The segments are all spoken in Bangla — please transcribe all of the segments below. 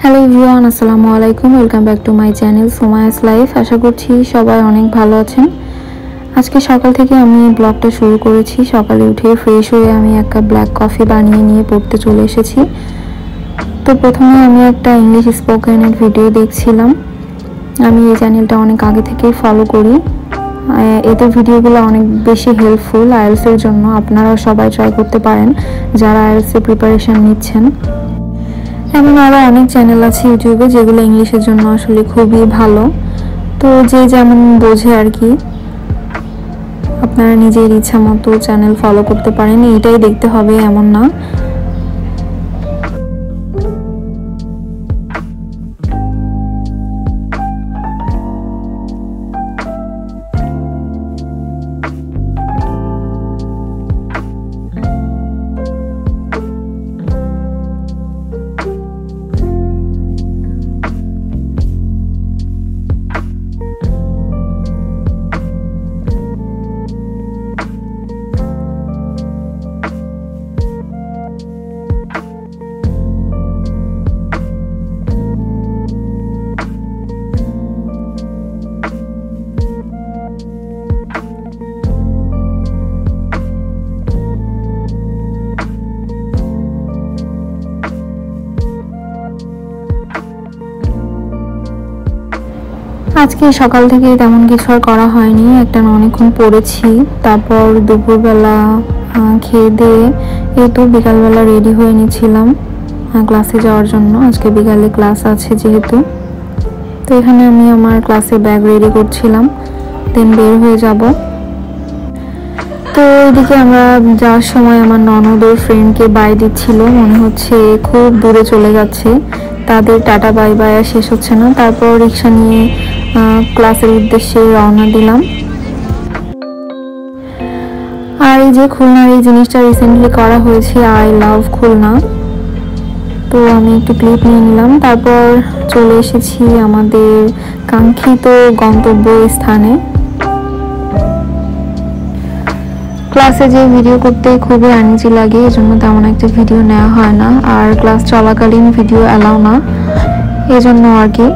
হ্যালো এভরিওয়ান, আসসালামু আলাইকুম। Welcome back to my channel Sumaiya's life. আশা করছি সবাই অনেক ভালো আছেন। আজকে সকাল থেকে আমি ব্লগটা শুরু করেছি। সকালে উঠে ফ্রেশ হয়ে আমি এক কাপ ব্ল্যাক কফি বানিয়ে নিয়ে পড়তে চলে এসেছি। তো প্রথমে আমি একটা ইংলিশ স্পোকেনের ভিডিও দেখছিলাম। আমি এই চ্যানেলটা অনেক আগে থেকেই ফলো করি। এদের ভিডিওগুলো অনেক বেশি হেল্পফুল আইএলটিএসের জন্য। আপনারাও সবাই ট্রাই করতে পারেন যারা আইএলটিএস প্রিপারেশন নিচ্ছেন। এমন আরও অনেক চ্যানেল আছে ইউটিউবে যেগুলো ইংলিশের জন্য আসলে খুবই ভালো। তো যে যেমন বোঝে আর কি, আপনারা নিজের ইচ্ছা মতো চ্যানেল ফলো করতে পারেন, এইটাই দেখতে হবে এমন না। আজকে সকাল থেকে তেমন কিছু আর করা হয়নি, একটা অনেকক্ষণ পড়েছি। তারপর দুপুরবেলা খেয়ে দিয়ে এই তো বিকালবেলা রেডি হয়ে নিচ্ছিলাম ক্লাসে যাওয়ার জন্য। আজকে বিকালে ক্লাস আছে যেহেতু, তো এখানে আমি আমার ক্লাসে ব্যাগ রেডি করছিলাম, দেন বের হয়ে যাব। তো এদিকে আমরা যাওয়ার সময় আমার ননদের ফ্রেন্ডকে বাই দিচ্ছিল, মনে হচ্ছে খুব দূরে চলে যাচ্ছে, তাদের টাটা বাই বাই আর শেষ হচ্ছে না। তারপর রিক্সা নিয়ে ক্লাসের উদ্দেশ্যে রওনা দিলাম। আর এই যে খুলনার এই জিনিসটা রিসেন্টলি করা হয়েছে, আই লাভ খুলনা, তো আমি একটু ক্লিপ নিয়ে নিলাম। তারপর চলে এসেছি আমাদের কাঙ্ক্ষিত গন্তব্য স্থানে। ক্লাসে যে ভিডিও করতে খুবই এনার্জি লাগে, এজন্য তেমন একটা ভিডিও নেওয়া হয় না, আর ক্লাস চলাকালীন ভিডিও অ্যালাউ না, এজন্য আর কি।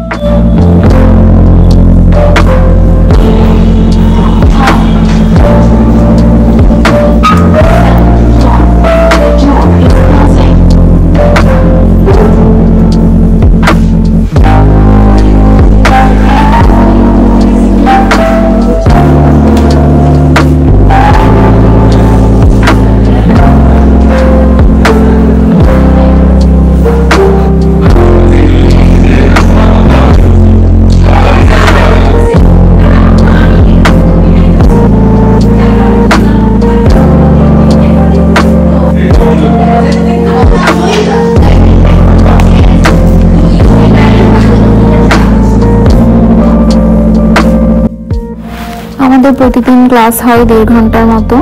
আমাদের প্রতিদিন ক্লাস হয় 1.5 ঘন্টার মতো,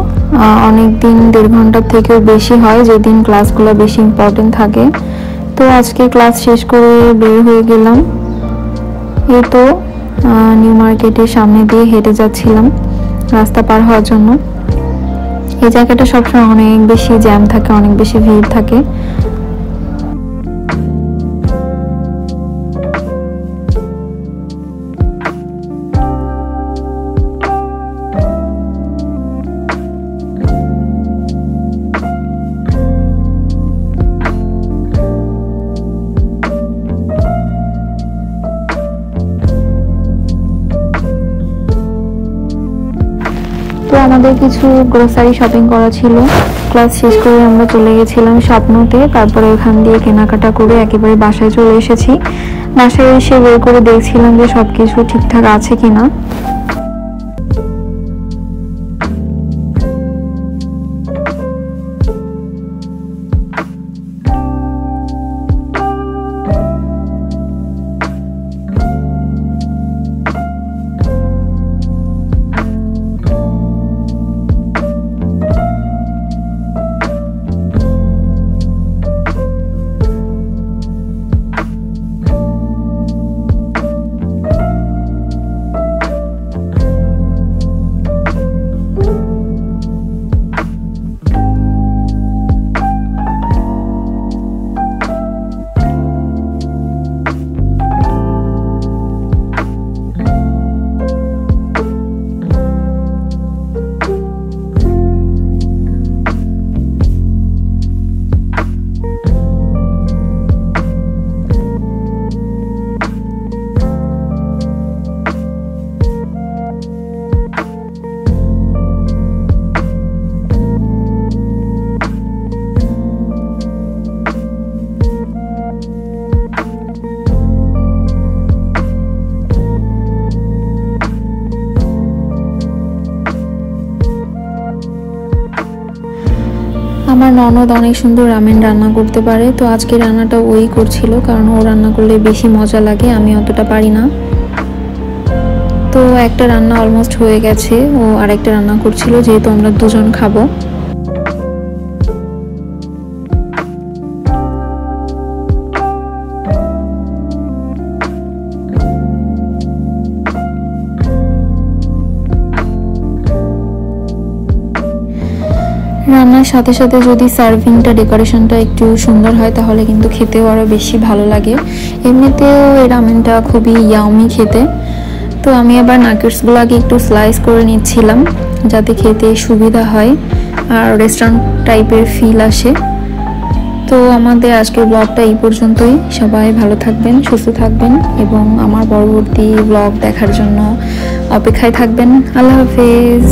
অনেক দিন 1.5 ঘন্টার থেকেও বেশি হয় যেদিন ক্লাসগুলো বেশি ইম্পর্টেন্ট থাকে। তো আজকে ক্লাস শেষ করে বের হয়ে গেলাম। এই তো নিউ মার্কেটের সামনে দিয়ে হেঁটে যাচ্ছিলাম রাস্তা পার হওয়ার জন্য। এই জায়গাটা সবসময় অনেক বেশি জ্যাম থাকে, অনেক বেশি ভিড় থাকে। তো আমাদের কিছু গ্রোসারি শপিং করা ছিল, ক্লাস শেষ করে আমরা চলে গেছিলাম স্বপ্নতে। তারপরে ওখান দিয়ে কেনাকাটা করে একেবারে বাসায় চলে এসেছি। বাসায় এসে বের করে দেখছিলাম যে সবকিছু ঠিকঠাক আছে কিনা। ননদ অনেক সুন্দর রামেন রান্না করতে পারে, তো আজকে রান্নাটা ওই করছিল, কারণ ও রান্না করলে বেশি মজা লাগে, আমি অতটা পারি না। তো একটা রান্না অলমোস্ট হয়ে গেছে, ও আরেকটা রান্না করছিল যেহেতু আমরা দুজন খাবো। রান্নার সাথে সাথে যদি সার্ভিংটা ডেকোরেশনটা একটু সুন্দর হয় তাহলে কিন্তু খেতেও আরও বেশি ভালো লাগে। এমনিতেও এই রামেনটা খুবই ইয়ামি খেতে। তো আমি আবার নাগেটসগুলোকে একটু স্লাইস করে নিচ্ছিলাম যাতে খেতে সুবিধা হয় আর রেস্টুরেন্ট টাইপের ফিল আসে। তো আমাদের আজকের ব্লগটা এই পর্যন্তই। সবাই ভালো থাকবেন, সুস্থ থাকবেন এবং আমার পরবর্তী ব্লগ দেখার জন্য অপেক্ষায় থাকবেন। আল্লাহ হাফেজ।